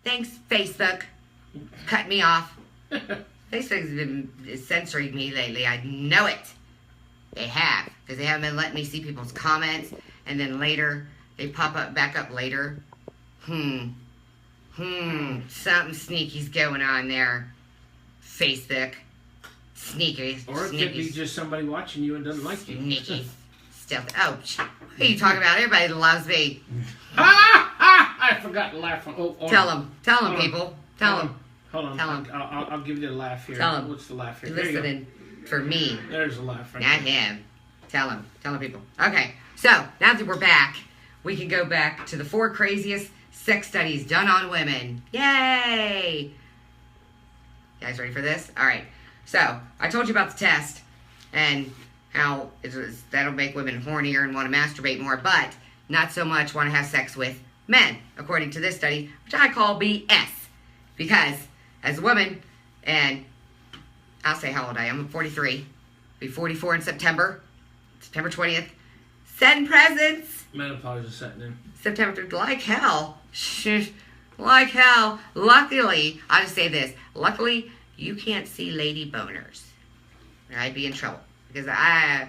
Thanks, Facebook. Cut me off. Facebook's been censoring me lately. I know it. They have. Because they haven't been letting me see people's comments. And then later, they pop up back up later. Something sneaky's going on there. Facebook. Sneaky. Or it could be just somebody watching you and doesn't like you. Sneaky stuff. Oh, what are you talking about? Everybody loves me. I forgot to laugh. Tell them, people. Tell them. Hold on. Tell him. I'll give you the laugh here. Tell him. What's the laugh here? Listening for me. There's a laugh right Not him. Tell him. Tell the people. Okay. So, now that we're back, we can go back to the 4 craziest sex studies done on women. Yay! You guys ready for this? All right. So, I told you about the test and how that'll make women hornier and want to masturbate more, but not so much want to have sex with men, according to this study, which I call BS. Because, as a woman, and I'll say how old I am, I'm 43, be 44 in September 20th, setting presents. Menopause is setting in. September 3rd, like hell. Like hell. Luckily, I'll just say this, luckily, you can't see lady boners. I'd be in trouble. Because I'll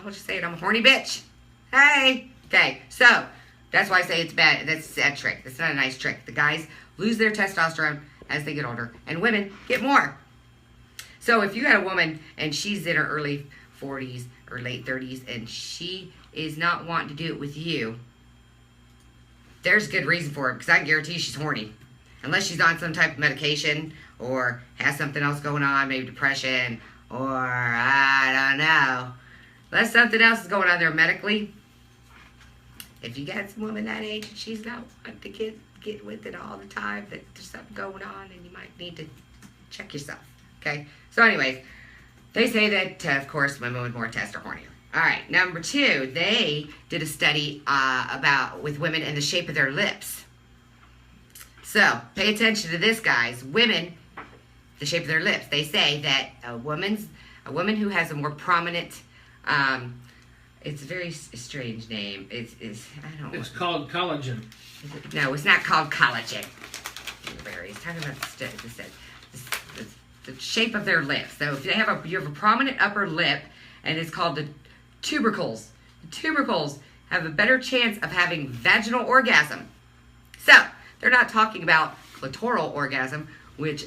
just say it, I'm a horny bitch. Hey. Okay, so, that's why I say it's bad. That's a trick. It's not a nice trick. The guys lose their testosterone as they get older, and women get more. So, if you got a woman, and she's in her early 40s or late 30s, and she is not wanting to do it with you, there's good reason for it, because I can guarantee she's horny. Unless she's on some type of medication, or has something else going on, maybe depression, or I don't know. Unless something else is going on there medically. If you got some woman that age and she's not wanting to get with it all the time, that there's something going on and you might need to check yourself. Okay? So anyways, they say that, of course, women with more tests are hornier. All right, number 2, they did a study with women and the shape of their lips. So, pay attention to this, guys. Women, the shape of their lips. They say that a woman who has a more prominent, it's a very strange name. It's called collagen. No, it's not called collagen. He's talking about the shape of their lips. So if you have a prominent upper lip, and it's called the tubercles. The tubercles have a better chance of having vaginal orgasm. So, they're not talking about clitoral orgasm, which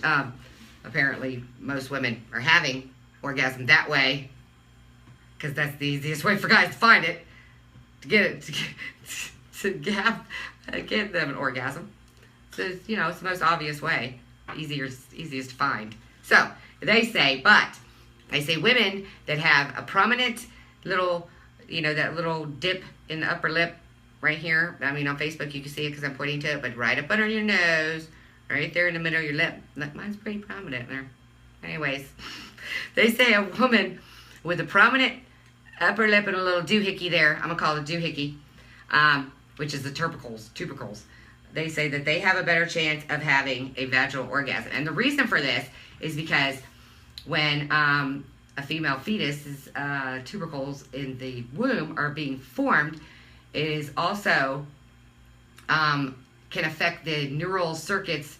apparently most women are having orgasm that way, because that's the easiest way for guys to find it, to get them an orgasm. So, it's the most obvious way, easiest to find. So, they say women that have a prominent little, that little dip in the upper lip right here. I mean, on Facebook you can see it because I'm pointing to it, but right up under your nose, right there in the middle of your lip. Mine's pretty prominent there. Anyways, they say a woman with a prominent upper lip and a little doohickey there, I'm going to call it a doohickey, which is the tubercles. They say that they have a better chance of having a vaginal orgasm. And the reason for this is because when a female fetus's tubercles in the womb are being formed, it is also can affect the neural circuits,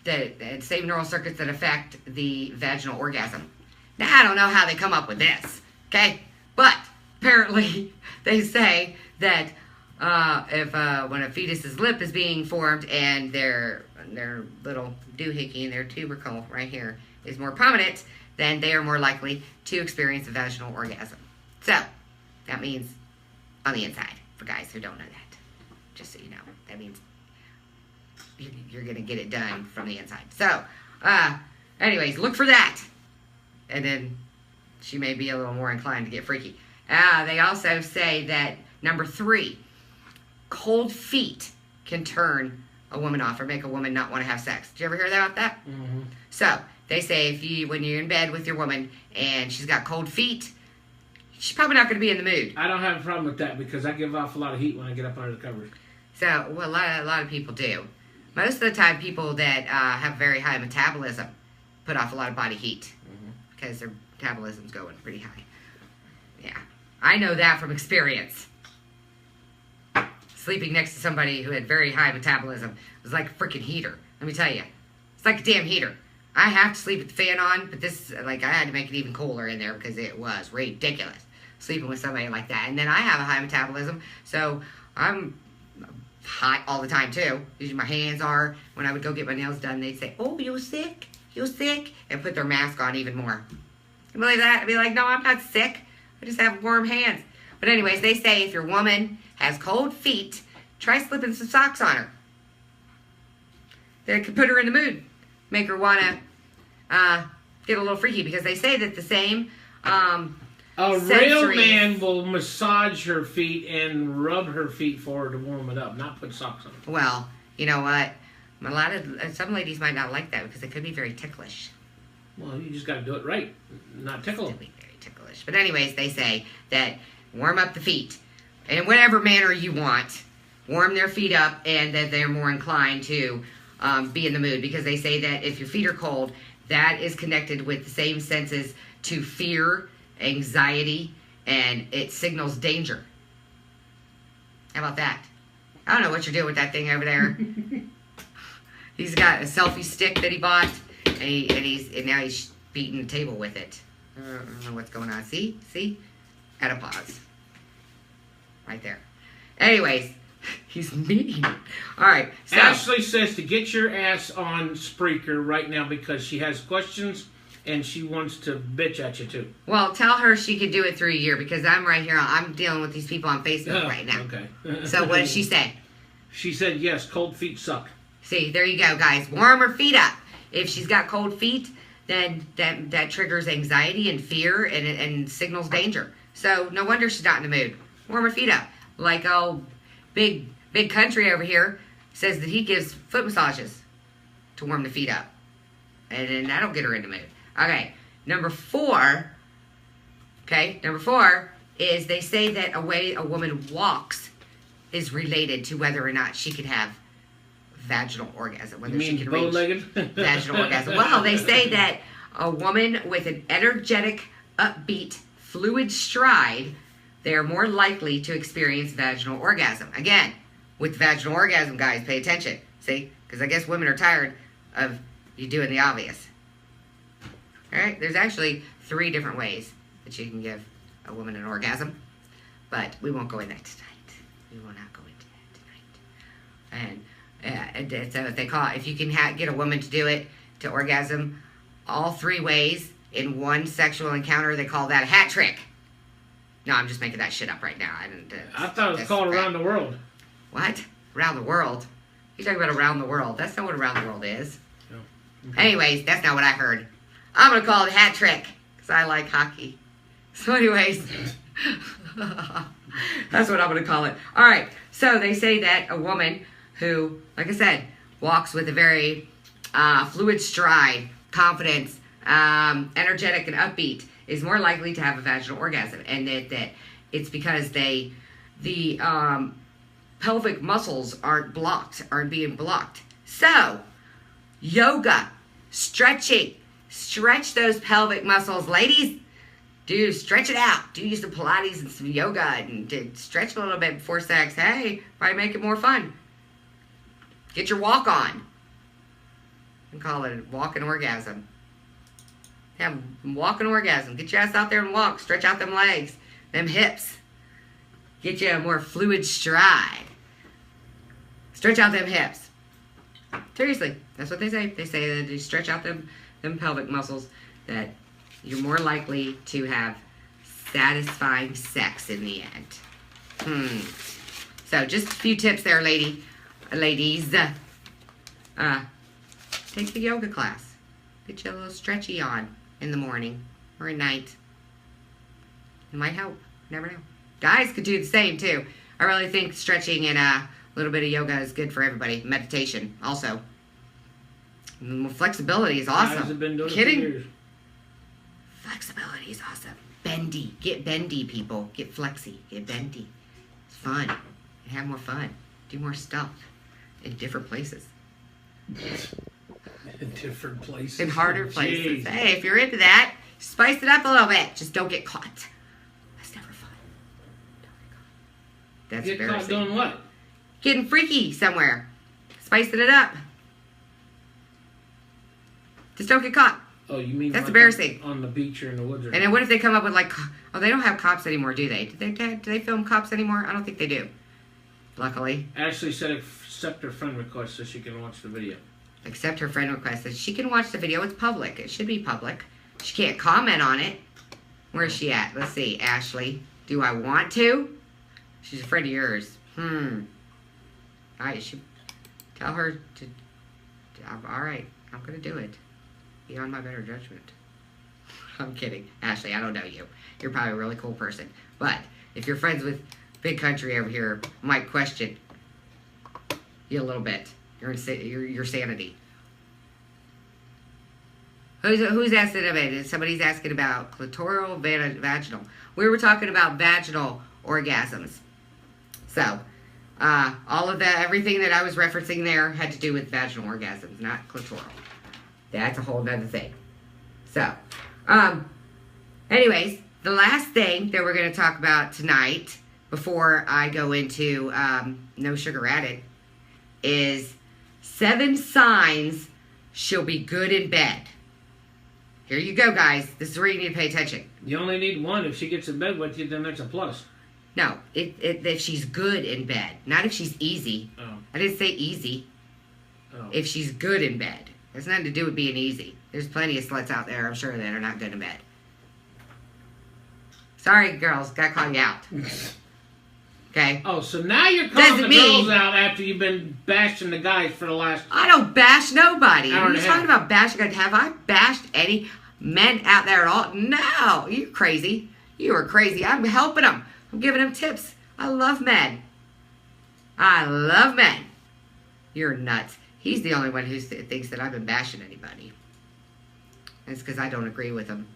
the same neural circuits that affect the vaginal orgasm. Now, I don't know how they come up with this, okay? But apparently they say that when a fetus's lip is being formed and their little doohickey and their tubercle right here is more prominent, then they are more likely to experience a vaginal orgasm. So, that means on the inside, for guys who don't know that. Just so you know. That means you're going to get it done from the inside. So, anyways, look for that. And then she may be a little more inclined to get freaky. They also say that, number 3, cold feet can turn a woman off or make a woman not want to have sex. Did you ever hear about that? Mm-hmm. So, they say when you're in bed with your woman and she's got cold feet, she's probably not going to be in the mood. I don't have a problem with that because I give off a lot of heat when I get up under the covers. So, well, a lot of people do. Most of the time, people that have very high metabolism put off a lot of body heat because their metabolism's going pretty high. Yeah. I know that from experience. sleeping next to somebody who had very high metabolism. It was like a freaking heater. Let me tell you. It's like a damn heater. I have to sleep with the fan on, but this, like, I had to make it even cooler in there because it was ridiculous sleeping with somebody like that. And then I have a high metabolism, so I'm hot all the time too. Usually my hands are. When I would go get my nails done, they'd say, "Oh, you sick? You sick?" And put their mask on even more. You believe that? I'd be like, "No, I'm not sick. I just have warm hands." But anyways, they say if your woman has cold feet, try slipping some socks on her. That could put her in the mood. Make her want to get a little freaky, because they say that the same a real man will massage her feet and rub her feet for her to warm it up, not put socks on them. Well, you know what? Some ladies might not like that because it could be very ticklish. Well, you just got to do it right, not tickle them. It could be very ticklish. But anyways, they say that warm up the feet in whatever manner you want. Warm their feet up, and that they're more inclined to be in the mood, because they say that if your feet are cold, that is connected with the same senses to fear, anxiety, and it signals danger. How about that? I don't know what you're doing with that thing over there. He's got a selfie stick that he bought, and now he's beating the table with it. I don't know what's going on. See? At a pause. Right there. Anyways, he's mean. All right. So Ashley says to get your ass on Spreaker right now because she has questions and she wants to bitch at you too. Well, tell her she could do it through a year, because I'm right here. I'm dealing with these people on Facebook right now. Okay. So what did she say? She said, yes, cold feet suck. See, there you go, guys. Warm her feet up. If she's got cold feet, then that triggers anxiety and fear and signals danger. So no wonder she's not in the mood. Warm her feet up. Like, big country over here says that he gives foot massages to warm the feet up. And then that'll get her in the mood. Okay, number 4 is they say that a way a woman walks is related to whether or not she could have vaginal orgasm, whether she can reach vaginal orgasm. Well, they say that a woman with an energetic, upbeat, fluid stride, they are more likely to experience vaginal orgasm. Again, with vaginal orgasm, guys, pay attention. See? Because I guess women are tired of you doing the obvious. All right? There's actually 3 different ways that you can give a woman an orgasm. But we won't go into that tonight. We will not go into that tonight. And so if they call it, if you can get a woman to do it, to orgasm, all 3 ways in one sexual encounter, they call that a hat trick. No, I'm just making that shit up right now. I thought it was called around the world. What? Around the world? You're talking about around the world. That's not what around the world is. Oh, okay. Anyways, that's not what I heard. I'm going to call it a hat trick because I like hockey. So anyways, that's what I'm going to call it. All right. So they say that a woman who, like I said, walks with a very fluid stride, confidence, energetic and upbeat, is more likely to have a vaginal orgasm. And that it's because the pelvic muscles aren't being blocked. So, yoga, stretching, stretch those pelvic muscles. Ladies, stretch it out. Do some Pilates and some yoga and stretch a little bit before sex. Hey, probably make it more fun. Get your walk on. And call it a walk and orgasm. Have walk and orgasm. Get your ass out there and walk. Stretch out them legs, them hips. Get you a more fluid stride. Stretch out them hips. Seriously, that's what they say. They say that you stretch out them pelvic muscles, that you're more likely to have satisfying sex in the end. So just a few tips there, ladies. Take the yoga class. Get you a little stretchy on in the morning or at night. It might help. Never know. Guys could do the same too. I really think stretching and a little bit of yoga is good for everybody. Meditation also. Flexibility is awesome. Guys have been doing Kidding? it for years. Flexibility is awesome. Bendy. Get bendy, people. Get flexy. Get bendy. It's fun. And have more fun. Do more stuff in different places. In different places. In harder places. Jeez. Hey, if you're into that, spice it up a little bit. Just don't get caught. That's never fun. Don't get caught. That's Get caught embarrassing. doing what? getting freaky somewhere, spicing it up. Just don't get caught. Oh, you mean that's like embarrassing? On the beach or in the woods? And then what if they come up with like, oh, they don't have cops anymore, do they? Do they film cops anymore? I don't think they do. Luckily. Ashley said accept her friend request so she can watch the video. Accept her friend request. So she can watch the video. It's public. It should be public. She can't comment on it. Where's she at? Let's see. Ashley. Do I want to? She's a friend of yours. I should tell her to. All right. I'm going to do it. Beyond my better judgment. I'm kidding. Ashley, I don't know you. You're probably a really cool person. But if you're friends with Big Country over here, I might question you a little bit. Your sanity. Who's asking about it? Somebody's asking about clitoral, vaginal. We were talking about vaginal orgasms. So, all of that, everything that I was referencing there had to do with vaginal orgasms, not clitoral. That's a whole nother thing. So, anyways, the last thing that we're going to talk about tonight, before I go into no sugar added, is 7 signs she'll be good in bed. Here you go, guys. This is where you need to pay attention. You only need one. If she gets in bed with you, then that's a plus. No, if she's good in bed. Not if she's easy. Oh. I didn't say easy. Oh. If she's good in bed. There's nothing to do with being easy. There's plenty of sluts out there, I'm sure, that are not good in bed. Sorry, girls. Gotta call you out. Okay? Oh, so now you're calling the girls out after you've been bashing the guys for the last... I don't bash nobody. Hour and You're a talking half. about bashing. Have I bashed any men out there at all? No. You're crazy. You are crazy. I'm helping them. I'm giving them tips. I love men. I love men. You're nuts. He's the only one who thinks that I've been bashing anybody. It's because I don't agree with him.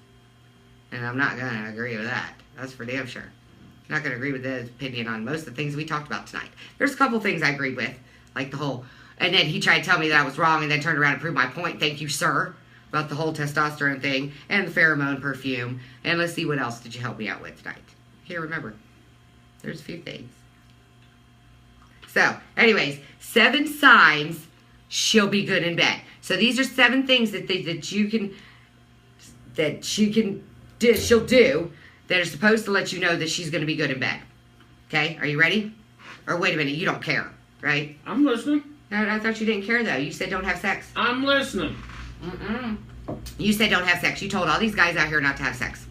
And I'm not going to agree with that. That's for damn sure. I'm not going to agree with his opinion on most of the things we talked about tonight. There's a couple things I agreed with. Like the whole... And then he tried to tell me that I was wrong and then turned around and proved my point. Thank you, sir. About the whole testosterone thing and the pheromone perfume. And let's see what else did you help me out with tonight. Here, remember. There's a few things. So, anyways, 7 signs she'll be good in bed. So these are 7 things that she'll do that are supposed to let you know that she's going to be good in bed. Okay, are you ready? Or wait a minute, you don't care, right? I'm listening. No, I thought you didn't care though. You said don't have sex. I'm listening. You said don't have sex. You told all these guys out here not to have sex.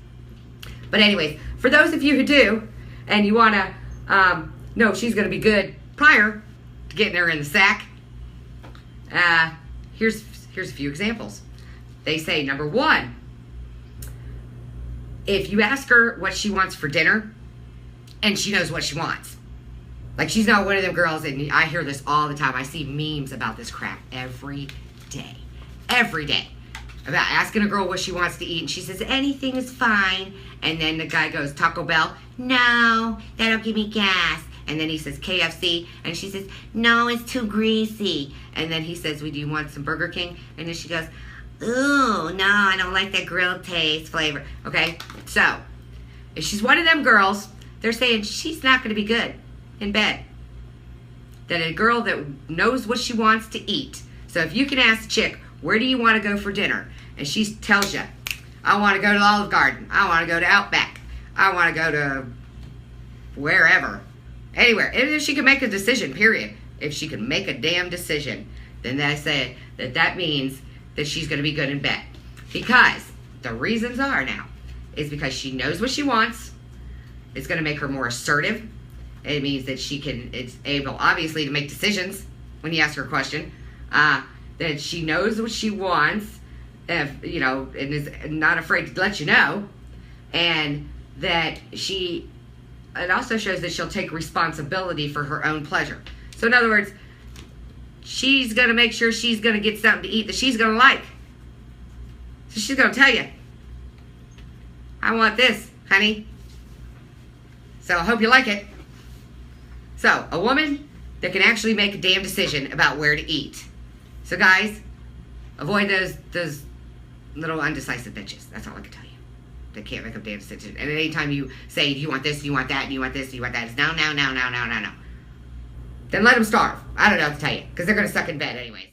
But anyways, for those of you who do, and you want to know if she's going to be good prior to getting her in the sack, here's a few examples. They say, number 1, if you ask her what she wants for dinner, and she knows what she wants. Like, she's not one of them girls, and I hear this all the time. I see memes about this crap every day. Every day. About asking a girl what she wants to eat, and she says, anything is fine. And then the guy goes, Taco Bell? No, that'll give me gas. And then he says, KFC? And she says, no, it's too greasy. And then he says, well, do you want some Burger King? And then she goes, ooh, no, I don't like that grilled taste flavor. Okay, so if she's one of them girls, they're saying she's not going to be good in bed. That a girl that knows what she wants to eat. So if you can ask the chick, where do you want to go for dinner? And she tells you, I want to go to Olive Garden. I want to go to Outback. I want to go to wherever. Anywhere. And if she can make a decision, period. If she can make a damn decision, then they say that means that she's going to be good in bed. Because the reasons are now is because she knows what she wants. It's going to make her more assertive. It means that it's able, obviously, to make decisions when you ask her a question. That she knows what she wants, and is not afraid to let you know. And that it also shows that she'll take responsibility for her own pleasure. So in other words, she's going to make sure she's going to get something to eat that she's going to like. So she's going to tell you, I want this, honey. So I hope you like it. So, a woman that can actually make a damn decision about where to eat. So guys, avoid those little undecisive bitches. That's all I can tell you. They can't make a damn decision. And at any time you say, do you want this, do you want that, do you want this, do you want that, it's no. then let them starve. I don't know what to tell you, because they're going to suck in bed anyways.